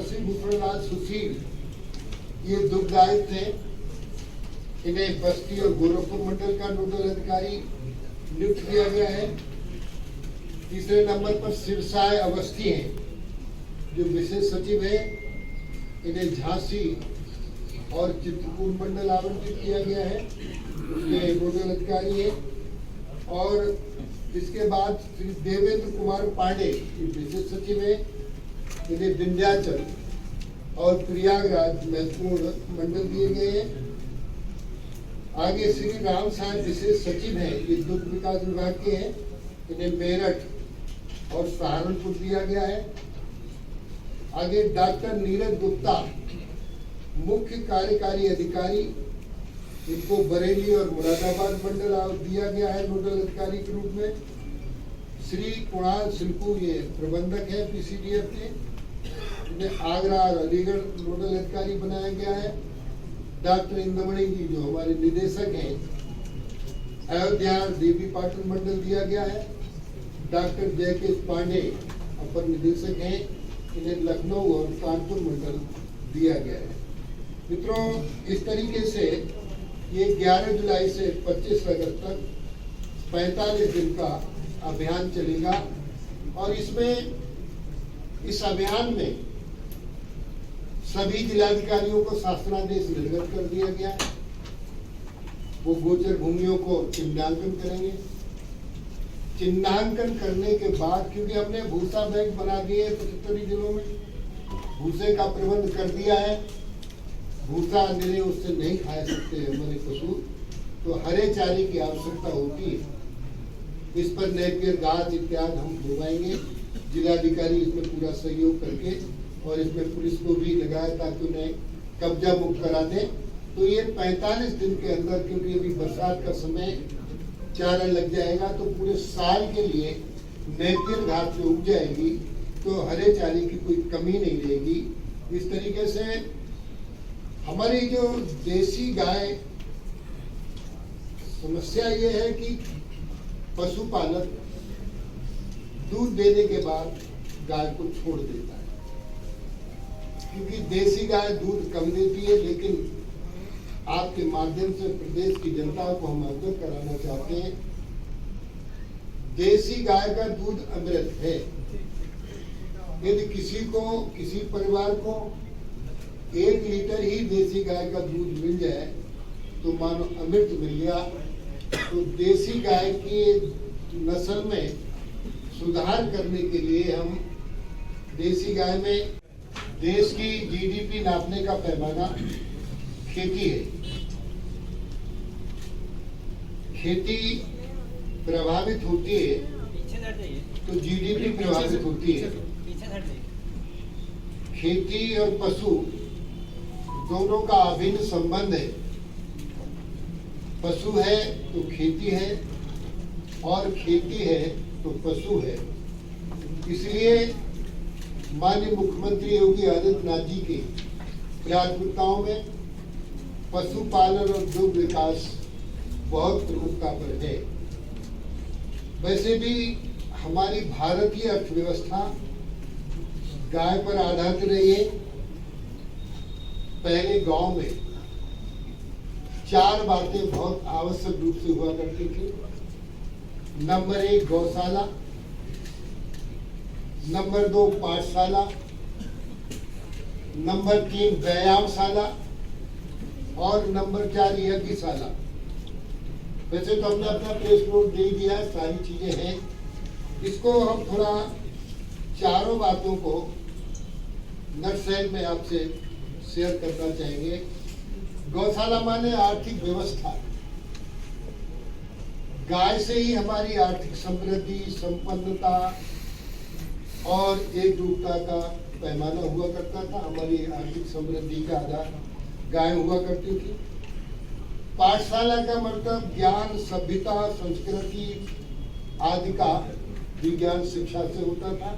श्री भूषणलाल सुशील ये दुग्ध आयुक्त थे। इन्हें बस्ती और गोरखपुर मंडल का नोडल अधिकारी नियुक्त किया गया है। तीसरे नंबर पर सिरसाय अवस्थी हैं जो विशेष सचिव है। इन्हें झांसी और चित्रकूट मंडल आवंटित किया गया है, ये नोडल अधिकारी है। और इसके बाद श्री देवेंद्र कुमार पांडे विशेष सचिव है। इन्हें विंध्याचल और प्रयागराज महत्वपूर्ण मंडल दिए गए हैं। आगे श्री राम साहब विशेष सचिव हैं, ये दुग्ध विकास विभाग के हैं। इन्हें मेरठ और सहारनपुर दिया गया है। आगे डॉक्टर नीरज गुप्ता मुख्य कार्यकारी अधिकारी, इनको बरेली और मुरादाबाद मंडल दिया गया है नोडल अधिकारी के रूप में। श्री कुणाल सिल्कू ये प्रबंधक है पीसीडीएफ के। इन्हें आगरा और अलीगढ़ नोडल अधिकारी बनाया गया है। डॉक्टर इंद्रमणि जी जो हमारे निदेशक हैं, अयोध्या देवी पाटन मंडल दिया गया है। डॉक्टर जयकेश पांडे अपर निदेशक हैं, इन्हें लखनऊ और कानपुर मंडल दिया गया है। मित्रों, इस तरीके से ये 11 जुलाई से 25 अगस्त तक 45 दिन का अभियान चलेगा। और इस अभियान में सभी जिलाधिकारियों को शासनादेश निर्गत कर दिया गया है। वो गोचर भूमियों को चिन्हांकन करेंगे। चिन्हांकन करने के बाद, क्योंकि हमने भूसा बैंक बना दिए 75 जिलों में, भूसे का प्रबंध कर दिया है। भूसा निर्णय उससे नहीं खा सकते हमारे पशु, तो हरे चारे की आवश्यकता होती है। इस पर नेपियर घास इत्यादि हम डुबाएंगे। जिलाधिकारी इसमें पूरा सहयोग करके और इसमें पुलिस को भी लगाया ताकि उन्हें कब्जा मुक्त करा दें। तो ये 45 दिन के अंदर, क्योंकि अभी बरसात का समय, चारा लग जाएगा तो पूरे साल के लिए नेपियर घास जो उग जाएगी तो हरे चारे की कोई कमी नहीं रहेगी। इस तरीके से हमारी जो देसी गाय, समस्या ये है कि पशुपालक दूध देने के बाद गाय को छोड़ देता है, क्योंकि देसी गाय दूध कम देती है। लेकिन आपके माध्यम से प्रदेश की जनता को हम अवगत कराना चाहते हैं, देसी गाय का दूध अमृत है। यदि किसी परिवार को 1 लीटर ही देसी गाय का दूध मिल जाए तो मानो अमृत मिल गया। तो देसी गाय की नस्ल में सुधार करने के लिए हम देसी गाय में, देश की जीडीपी नापने का पैमाना खेती है। खेती प्रभावित होती है तो जीडीपी प्रभावित होती है। खेती और पशु दोनों का अभिन्न संबंध है। पशु है तो खेती है और खेती है तो पशु है। इसलिए माननीय मुख्यमंत्री योगी आदित्यनाथ जी की प्राथमिकताओं में पशुपालन और दुग्ध विकास बहुत प्रमुखता पर है। वैसे भी हमारी भारतीय अर्थव्यवस्था गाय पर आधारित रही है। पहले गांव में 4 बातें बहुत आवश्यक रूप से हुआ करती थी। नंबर 1 गौशाला, नंबर 2 पाठशाला, नंबर 3 व्यायामशाला और नंबर 4 यज्ञशाला। वैसे तो हमने अपना प्रेस नोट दे दिया, सारी चीजें हैं। इसको हम थोड़ा चारों बातों को नटशेल में आपसे शेयर करना चाहेंगे। गौशाला माने आर्थिक व्यवस्था। गाय से ही हमारी आर्थिक समृद्धि, संपन्नता और एकरूपता का पैमाना हुआ करता था। हमारी आर्थिक समृद्धि का आधार गाय हुआ करती थी। पाठशाला का मतलब ज्ञान, सभ्यता, संस्कृति आदि का विज्ञान शिक्षा से होता था,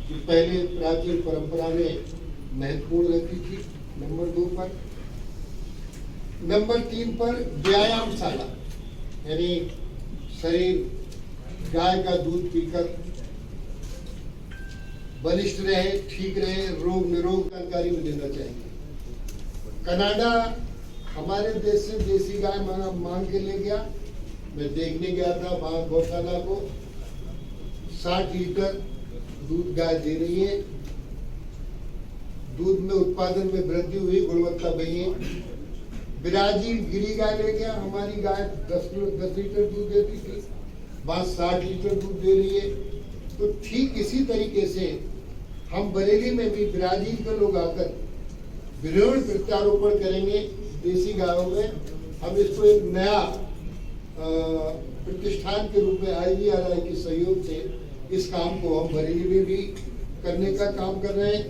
जो पहले प्राचीन परंपरा में महत्वपूर्ण रहती थी। नंबर 2 पर, नंबर 3 पर व्यायामशाला, यानी शरीर गाय का दूध पीकर बलिष्ठ रहे, ठीक रहे, रोग निरोग जानकारी में देना चाहिए। कनाडा हमारे देश से देसी गाय मांग के ले गया। मैं देखने गया था वहां गौशाला को। 60 लीटर दूध गाय दे रही है। दूध में उत्पादन में वृद्धि हुई, गुणवत्ता बढ़ी है। ब्राजील गिरी गाय ले गया। हमारी गाय 10 लीटर दूध देती थी, वहां 60 लीटर दूध दे रही है। तो ठीक इसी तरीके से हम बरेली में भी ब्राजील के लोग आकर विभिन्न प्रत्यारोपण करेंगे देसी गायों में। हम इसको एक नया प्रतिष्ठान के रूप में IVRI के सहयोग से इस काम को हम बरेली में भी करने का काम कर रहे हैं।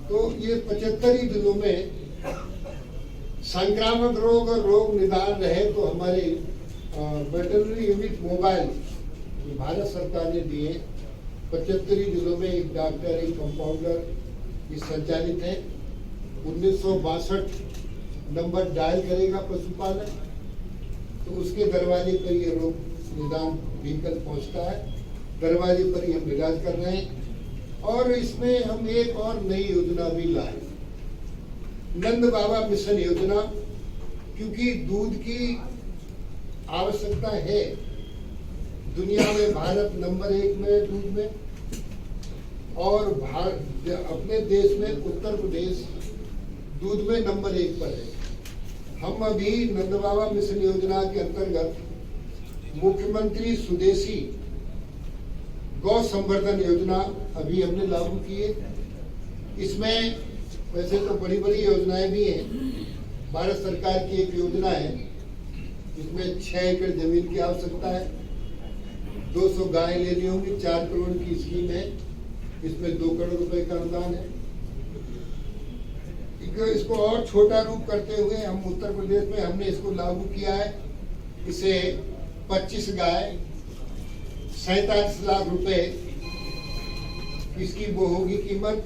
तो ये 75 ही दिनों में संक्रामक रोग और रोग निदान रहे तो हमारे वेटरनरी यूनिट मोबाइल भारत सरकार ने दिए। 75 जिलों में एक डॉक्टर, एक कंपाउंडर ये संचालित है। 1962 नंबर डायल करेगा पशुपालक, तो उसके दरवाजे पर ये रोग निदान व्हीकल पहुंचता है। दरवाजे पर ही हम इलाज कर रहे हैं। और इसमें हम एक और नई योजना भी लाए, नंद बाबा मिशन योजना, क्योंकि दूध की आवश्यकता है। दुनिया में भारत नंबर 1 में है दूध में, और अपने देश में उत्तर प्रदेश दूध में नंबर 1 पर है। हम अभी नंद बाबा मिशन योजना के अंतर्गत मुख्यमंत्री स्वदेशी गौ संवर्धन योजना अभी हमने लागू की है। इसमें वैसे तो बड़ी बड़ी योजनाएं भी हैं। भारत सरकार की एक योजना है, इसमें 6 एकड़ जमीन की आवश्यकता है, 200 गाय लेनी होंगी, 4 करोड़ की स्कीम है। इसमें 2 करोड़ रुपए का अनुदान है। इसको और छोटा रूप करते हुए हम उत्तर प्रदेश में हमने इसको लागू किया है। इसे 25 गाय 47 लाख रुपए इसकी वो होगी कीमत,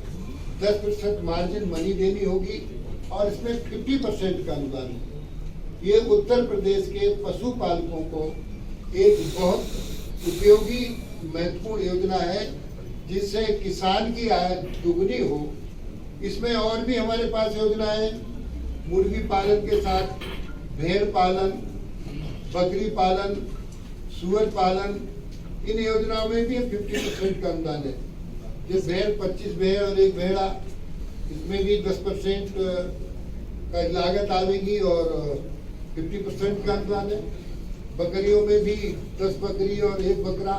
10% मार्जिन मनी देनी होगी, और इसमें 50% का अनुदान होगा। ये उत्तर प्रदेश के पशुपालकों को एक बहुत उपयोगी महत्वपूर्ण योजना है, जिससे किसान की आय दुगनी हो। इसमें और भी हमारे पास योजनाएं हैं, मुर्गी पालन के साथ भेड़ पालन, बकरी पालन, सुअर पालन, इन योजनाओं में भी 50% का अनुदान है। जो भेड़ 25 भेड़ और एक भेड़ा, इसमें भी 10% का लागत आवेगी और 50% का अनुदान है। बकरियों में भी 10 बकरी और 1 बकरा,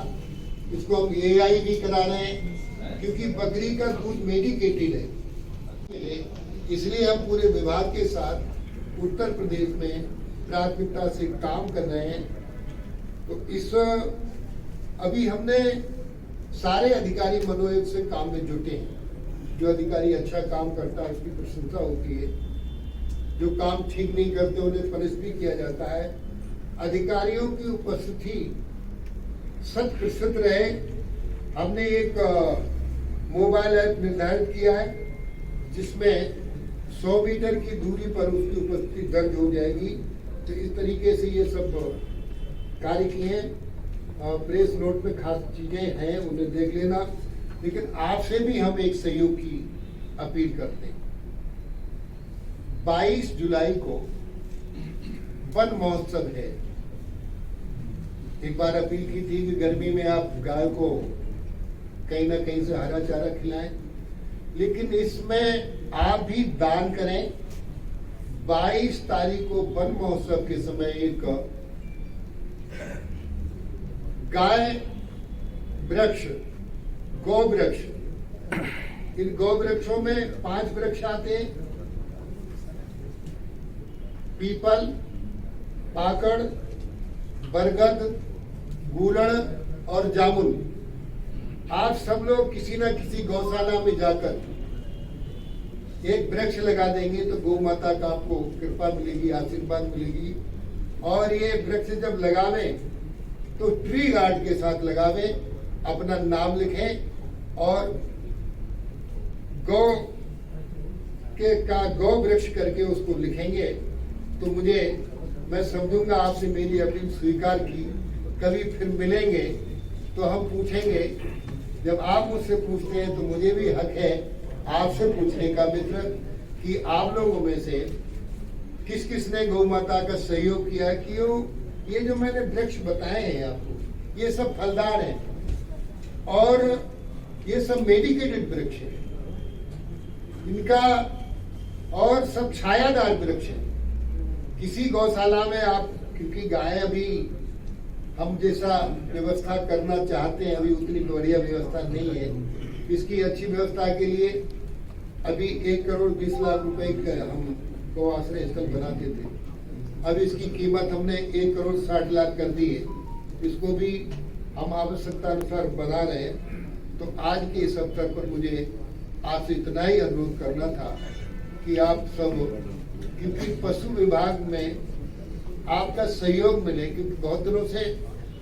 इसको हम AI भी करा रहे हैं, क्योंकि बकरी का दूध मेडिकेटेड है। इसलिए हम पूरे विभाग के साथ उत्तर प्रदेश में प्राथमिकता से काम कर रहे हैं। तो इस अभी हमने सारे अधिकारी मनोयोग से काम में जुटे हैं। जो अधिकारी अच्छा काम करता है उसकी प्रशंसा होती है, जो काम ठीक नहीं करते उन्हें पनिश भी किया जाता है। अधिकारियों की उपस्थिति 100% रहे। हमने एक मोबाइल ऐप निर्धारित किया है, जिसमें 100 मीटर की दूरी पर उसकी उपस्थिति दर्ज हो जाएगी। तो इस तरीके से ये सब कार्य किए हैं। प्रेस नोट में खास चीजें हैं, उन्हें देख लेना। लेकिन आपसे भी हम एक सहयोग की अपील करते हैं। 22 जुलाई को वन महोत्सव है। एक बार अपील की थी कि गर्मी में आप गाय को कहीं ना कहीं से हरा चारा खिलाएं, लेकिन इसमें आप भी दान करें। 22 तारीख को वन महोत्सव के समय एक गाय वृक्ष, गौ वृक्ष, इन गौ वृक्षों में 5 वृक्ष आते हैं, पीपल, पाकड़, बरगद, गूलड़ और जामुन। आप सब लोग किसी न किसी गौशाला में जाकर एक वृक्ष लगा देंगे तो गौ माता का आपको कृपा मिलेगी, आशीर्वाद मिलेगी। और ये वृक्ष जब लगावे तो ट्री गार्ड के साथ लगावे, अपना नाम लिखें और गौ गौ वृक्ष करके उसको लिखेंगे तो मैं समझूंगा आपने मेरी अपील स्वीकार की। कभी फिर मिलेंगे तो हम पूछेंगे जब आप मुझसे पूछते हैं तो मुझे भी हक है आपसे पूछने का मित्र कि आप लोगों में से किस किस ने गौ माता का सहयोग किया कि ये जो मैंने वृक्ष बताए हैं आपको, ये सब फलदार हैं और ये सब मेडिकेटेड वृक्ष हैं, इनका और सब छायादार वृक्ष हैं। किसी गौशाला में आप, क्योंकि गाय अभी हम जैसा व्यवस्था करना चाहते हैं, अभी उतनी बढ़िया व्यवस्था नहीं है। इसकी अच्छी व्यवस्था के लिए अभी 1 करोड़ 20 लाख रुपए का हम गौ आश्रय स्थल बनाते थे। अब इसकी कीमत हमने 1 करोड़ 60 लाख कर दी है। इसको भी हम आवश्यकता अनुसार बना रहे हैं। तो आज के इस अवसर पर मुझे आपसे इतना ही अनुरोध करना था कि आप सब, क्योंकि पशु विभाग में आपका सहयोग मिले, क्योंकि बहुत दिनों से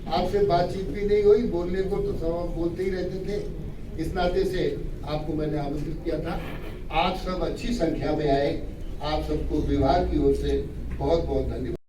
आपसे बातचीत भी नहीं हुई, बोलने को तो सब बोलते ही रहते थे। इस नाते से आपको मैंने आमंत्रित किया था। आप सब अच्छी संख्या में आए। आप सबको विभाग की ओर से बहुत बहुत धन्यवाद।